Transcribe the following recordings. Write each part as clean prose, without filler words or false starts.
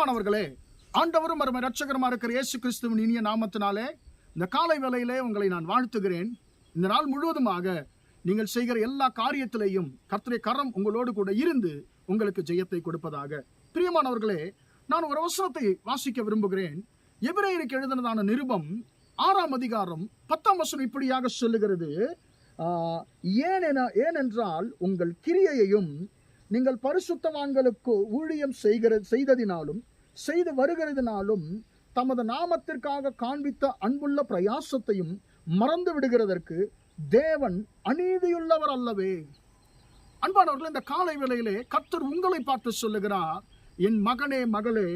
பிரியமானவர்களே, ஆண்டவரும் அருமை இரட்சகருமா இருக்கிற இயேசு கிறிஸ்துவின் இனிய நாமத்தினாலே இந்த காலை வேளையிலே உங்களை நான் வாழ்த்துகிறேன். இந்த நாள் முழுவதுமாக நீங்கள் செய்கிற எல்லா காரியத்திலேயும் கர்த்தருடைய கரம் உங்களோடு கூட இருந்து உங்களுக்கு ஜெயத்தை கொடுப்பதாக. பிரியமானவர்களே, நான் ஒரு வசனத்தை வாசிக்க விரும்புகிறேன். எபிரேயருக்கு எழுதினதான நிருபம் 6ஆம் அதிகாரம் 10ஆம் வசனம் இப்படியாக சொல்லுகிறது. ஏனென்றால் உங்கள் கிரியையையும் நீங்கள் பரிசுத்தவான்களுக்கு ஊழியம் செய்ததினாலும் செய்து வருகிறதினாலும் தமது நாமத்திற்காக காண்பித்த அன்புள்ள பிரயாசத்தையும் மறந்து விடுகிறதற்கு தேவன் அநீதியுள்ளவர் அல்லவே. அன்பானவர்கள், இந்த காலை வேளையிலே கர்த்தர் உங்களை பார்த்து சொல்லுகிறார், என் மகனே மகளே,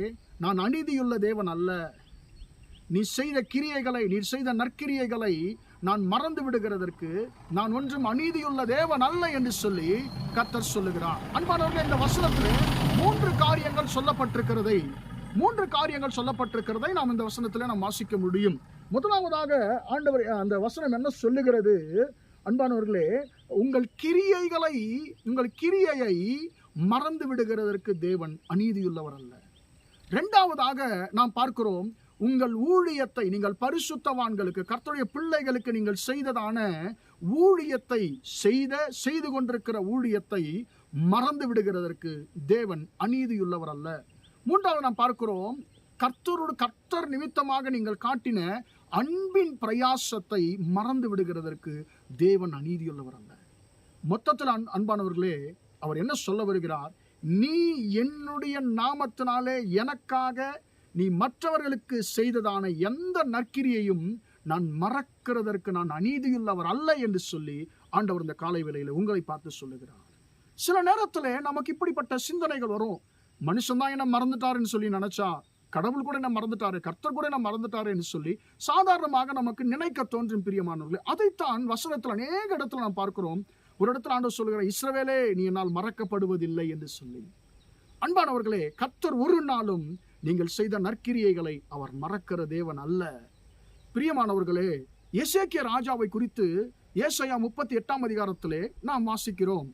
நான் அநீதியுள்ள தேவன் அல்ல. நீ செய்த கிரியைகளை, நீ செய்த நற்கிரியைகளை நான் மறந்து விடுகிறதற்கு நான் ஒன்றும் அநீதியுள்ள தேவன் அல்ல என்று சொல்லி கர்த்தர் சொல்லுகிறார். அன்பானவர்களே, இந்த வசனத்தில் மூன்று காரியங்கள் சொல்லப்பட்டிருக்கிறதை நாம் இந்த வசனத்தில் நாம் வாசிக்க முடியும். முதலாவதாக ஆண்டவர் அந்த வசனம் என்ன சொல்லுகிறது? அன்பானவர்களே, உங்கள் கிரியையை மறந்து விடுகிறதற்கு தேவன் அநீதியுள்ளவர் அல்ல. இரண்டாவதாக நாம் பார்க்கிறோம், உங்கள் ஊழியத்தை, நீங்கள் பரிசுத்தவான்களுக்கு, கர்த்தருடைய பிள்ளைகளுக்கு நீங்கள் செய்ததான ஊழியத்தை, செய்து கொண்டிருக்கிற ஊழியத்தை மறந்து விடுகிறதற்கு தேவன் அநீதியுள்ளவர் அல்ல. மூன்றாவது நாம் பார்க்கிறோம், கர்த்தர் நிமித்தமாக நீங்கள் காட்டின அன்பின் பிரயாசத்தை மறந்து விடுகிறதற்கு தேவன் அநீதியுள்ளவர் அல்ல. மொத்தத்தில் அன்பானவர்களே, அவர் என்ன சொல்ல வருகிறார்? நீ என்னுடைய நாமத்தினாலே எனக்காக நீ மற்றவர்களுக்கு செய்ததான எந்த நற்கிரியையும் நான் மறக்கிறதற்கு நான் அநீதியுள்ளவர் அல்ல என்று சொல்லி ஆண்டவர் இந்த காலை வேளையில உங்களை பார்த்து சொல்லுகிறார். சில நேரத்தில் நமக்கு இப்படிப்பட்ட சிந்தனைகள் வரும். மனுஷன் தான் என்ன மறந்துட்டாருன்னு சொல்லி நினைச்சா, கடவுள் கூட என்ன மறந்துட்டாரு, கர்த்தர் கூட என்ன மறந்துட்டாரு என்று சொல்லி சாதாரணமாக நமக்கு நினைக்க தோன்றும். பிரியமானவர்களே, அதைத்தான் வசனத்தில் அநேக இடத்துல நாம் பார்க்கிறோம். ஒரு இடத்துல ஆண்டவர் சொல்லுகிற, இஸ்ரவேலே, நீ என்னால் மறக்கப்படுவதில்லை என்று சொல்லி. அன்பானவர்களே, கர்த்தர் ஒரு நாளும் நீங்கள் செய்த நற்கிரியைகளை அவர் மறக்கிற தேவன் அல்ல. பிரியமானவர்களே, எசேக்கியா ராஜாவை குறித்து ஏசாயா 38ஆம் அதிகாரத்திலே நாம் வாசிக்கிறோம்.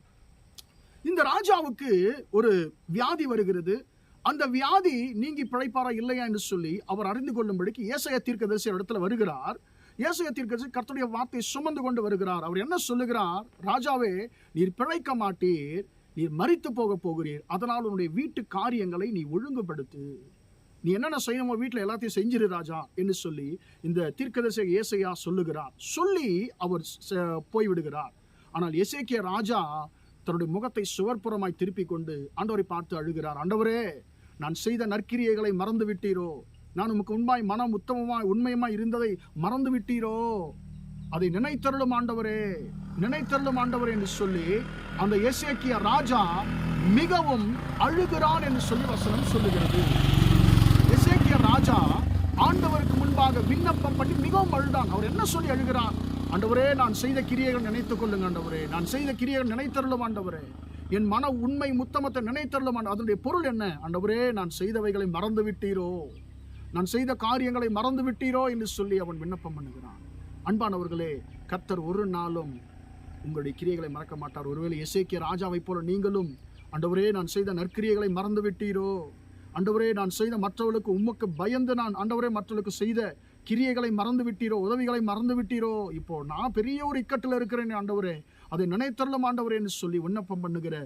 இந்த ராஜாவுக்கு ஒரு வியாதி வருகிறது. அந்த வியாதி நீங்கி பிழைப்பாரா இல்லையா என்று சொல்லி அவர் அறிந்து கொள்ளும்படிக்கு ஏசாயா தீர்க்கதரிசி இடத்துல வருகிறார். ஏசாயா தீர்க்கதரிசி கர்த்தருடைய வார்த்தையை சுமந்து கொண்டு வருகிறார். அவர் என்ன சொல்லுகிறார்? ராஜாவே, நீர் பிழைக்க மாட்டீர், நீர் மரித்து போக போகிறீர். அதனால் உன்னுடைய வீட்டு காரியங்களை நீ ஒழுங்குபடுத்து. நீ என்னென்ன செய்யணுமோ வீட்டில் எல்லாத்தையும் செஞ்சிரு ராஜா என்று சொல்லி இந்த தீர்க்கதரிசி ஏசாயா சொல்லுகிறார். சொல்லி அவர் போய்விடுகிறார். ஆனால் எசேக்கியா ராஜா தன்னுடைய முகத்தை சுவர்புறமாய் திருப்பி கொண்டு ஆண்டவரை பார்த்து அழுகிறார். ஆண்டவரே, நான் செய்த நற்கிரியைகளை மறந்து விட்டீரோ? நான் உமக்கு உண்மாய் மனம் உத்தமமாய் உண்மையுமாய் இருந்ததை மறந்து விட்டீரோ? அதை நினைத்தருளும் ஆண்டவரே, நினைத்தருளும் ஆண்டவரே என்று சொல்லி அந்த எசேக்கியா ராஜா மிகவும் அழுகிறான் என்று சொல்லி வசனம் சொல்லுகிறது. எசேக்கியா ராஜா ஆண்டவருக்கு முன்பாக விண்ணப்பம் பண்ணி மிகவும் அழுதான். அவர் என்ன சொல்லி அழுகிறார்? ஆண்டவரே, நான் செய்த கிரியைகள் நினைத்துக் கொள்ளுங்க ஆண்டவரே, நான் செய்த கிரியைகள் நினைத்தருளும் ஆண்டவரே, என் மன உண்மை முத்தமத்தை நினைத்தருளும். அதனுடைய பொருள் என்ன? ஆண்டவரே, நான் செய்தவைகளை மறந்து விட்டீரோ, நான் செய்த காரியங்களை மறந்து விட்டீரோ என்று சொல்லி அவன் விண்ணப்பம் பண்ணுகிறான். அன்பானவர்களே, கர்த்தர் ஒரு நாளும் உங்களுடைய கிரியைகளை மறக்க மாட்டார். ஒருவேளை எசேக்கியா ராஜாவை போல நீங்களும், ஆண்டவரே, நான் செய்த நற்கிரியைகளை மறந்து விட்டீரோ, ஆண்டவரே, நான் செய்த மற்றவர்களுக்கு உமக்கு பயந்து நான் ஆண்டவரே மற்றவர்களுக்கு செய்த கிரியைகளை மறந்து விட்டீரோ, உதவிகளை மறந்து விட்டீரோ, இப்போ நான் பெரிய ஒரு இக்கட்டில் இருக்கிறேன் ஆண்டவரே, அதை நினைத்தருளும் ஆண்டவரே என்று சொல்லி விண்ணப்பம் பண்ணுகிற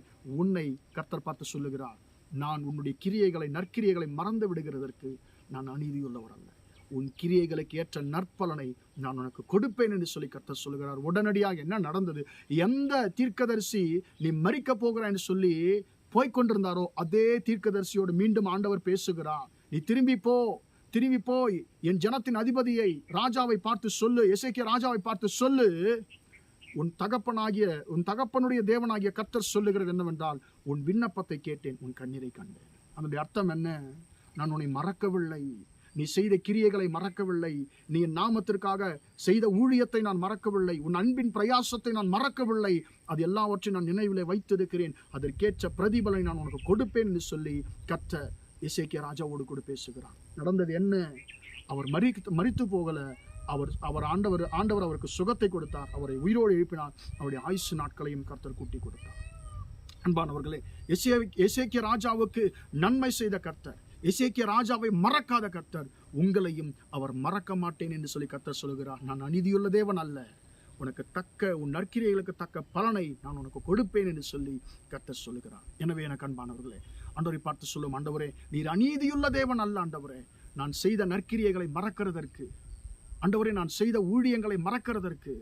உன்னை கர்த்தர் பார்த்து சொல்லுகிறார், நான் உன்னுடைய கிரியைகளை, நற்கிரியைகளை மறந்து விடுகிறதற்கு நான் அநீதியுள்ளவர் அல்ல. உன் கிரியைகளுக்கு ஏற்ற நற்பலனை நான் உனக்கு கொடுப்பேன் என்று சொல்லி கர்த்தர் சொல்லுகிறார். உடனடியாக என்ன நடந்தது? எந்த தீர்க்கதரிசி நீ மரிக்க போகிறாய் என்று சொல்லி போய்கொண்டிருந்தாரோ அதே தீர்க்கதரிசியோடு மீண்டும் ஆண்டவர் பேசுகிறார். நீ திரும்பி போய் என் ஜனத்தின் அதிபதியை ராஜாவை பார்த்து சொல்லு, எசேக்கியா ராஜாவை பார்த்து சொல்லு, உன் தகப்பனுடைய தேவனாகிய கர்த்தர் சொல்லுகிறது என்னவென்றால், உன் விண்ணப்பத்தை கேட்டேன், உன் கண்ணீரை கண்டேன். அதனுடைய அர்த்தம் என்ன? நான் உன்னை மறக்கவில்லை, நீ செய்த கிரியைகளை மறக்கவில்லை, நீ என் நாமத்திற்காக செய்த ஊழியத்தை நான் மறக்கவில்லை, உன் அன்பின் பிரயாசத்தை நான் மறக்கவில்லை, அது எல்லாவற்றையும் நான் நினைவிலே வைத்திருக்கிறேன், அதற்கேற்ற பிரதிபலை நான் உனக்கு கொடுப்பேன் என்று சொல்லி கர்த்தர் எசேக்கியா ராஜாவோடு கூட பேசுகிறார். நடந்தது என்ன? அவர் மரித்து போகல, ஆண்டவர் அவருக்கு சுகத்தை கொடுத்தார், அவரை உயிரோடு எழுப்பினார், அவருடைய ஆயுசு நாட்களையும் கர்த்தர் கூட்டி கொடுத்தார். அன்பானவர்களே, எசேக்கியா ராஜாவுக்கு நன்மை செய்த கர்த்தர், எசேக்கியா ராஜாவை மறக்காத கர்த்தர் உங்களையும் அவர் மறக்க மாட்டேன் என்று சொல்லி கர்த்தர் சொல்கிறார். நான் அநீதியுள்ள தேவன் அல்ல, உனக்கு தக்க உன் நற்கிரியைகளுக்கு தக்க பலனை நான் உனக்கு கொடுப்பேன் என்று சொல்லி கர்த்தர் சொல்லுகிறார். எனவே எனக்கு அன்பானவர்களே, ஆண்டவரை பார்த்து சொல்லும், ஆண்டவரே நீர் அநீதியுள்ள தேவன் அல்ல. ஆண்டவரே, நான் செய்த நற்கிரியைகளை மறக்கிறதற்கு, ஆண்டவரே நான் செய்த ஊழியங்களை மறக்கிறதற்கு,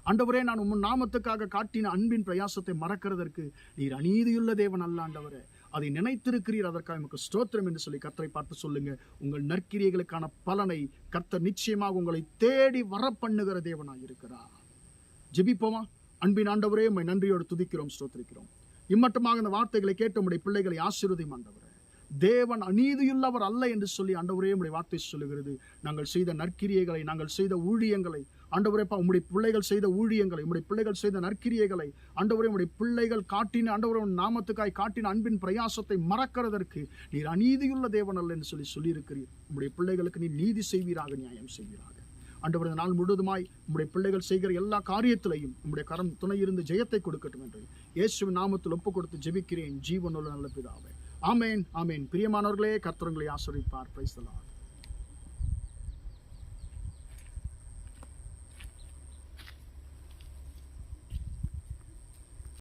ஆண்டவரே நான் உம் நாமத்துக்காக காட்டின அன்பின் பிரயாசத்தை மறக்கிறதற்கு நீர் அநீதியுள்ள தேவன் அல்ல. ஆண்டவரே, அதை நினைத்திருக்கிறீர், அதற்காக நமக்கு ஸ்தோத்திரம் என்று சொல்லி கர்த்தரை பார்த்து சொல்லுங்க. உங்கள் நற்கிரியைகளுக்கான பலனை கர்த்தர் நிச்சயமாக உங்களை தேடி வர பண்ணுகிற தேவனாய் இருக்கிறார். ஜெபிப்போமா? அன்பின் ஆண்டவரே, உம்மை நன்றியோடு துதிக்கிறோம், ஸ்தோத்திரிக்கிறோம். இம்மட்டமாக இந்த வார்த்தைகளை கேட்ட உம்முடைய பிள்ளைகளை ஆசீர்வதியும் ஆண்டவரே. தேவன் அநீதியுள்ளவர் அல்ல என்று சொல்லி ஆண்டவரே உம்முடைய வார்த்தை சொல்லுகிறது. நாங்கள் செய்த நற்கிரியைகளை, நாங்கள் செய்த ஊழியங்களை, ஆண்டவரே உம்முடைய பிள்ளைகள் செய்த ஊழியங்களை, உம்முடைய பிள்ளைகள் செய்த நற்கிரியைகளை, ஆண்டவரே உம்முடைய பிள்ளைகள் காட்டின, ஆண்டவரே நாமத்துக்காய் காட்டின அன்பின் பிரயாசத்தை மறக்கிறதற்கு நீர் அநீதியுள்ள தேவன் அல்ல என்று சொல்லியிருக்கிறீர். உம்முடைய பிள்ளைகளுக்கு நீர் நீதி செய்வீராக, நியாயம் செய்வீராக. ஆண்டவர் இந்த நாள் முழுவதுமாய் உம்முடைய பிள்ளைகள் செய்கிற எல்லா காரியத்திலையும் உம்முடைய கரம் துணை இருந்து ஜெயத்தை கொடுக்கட்டும் என்று இயேசுவின் நாமத்தில் ஒப்பு கொடுத்து ஜெபிக்கிறேன், ஜீவனுள்ள நல்ல பிதாவே. ஆமேன், ஆமேன். பிரியமானவர்களே, கர்த்தர் உங்களை ஆசீர்வதிப்பார். Praise the Lord.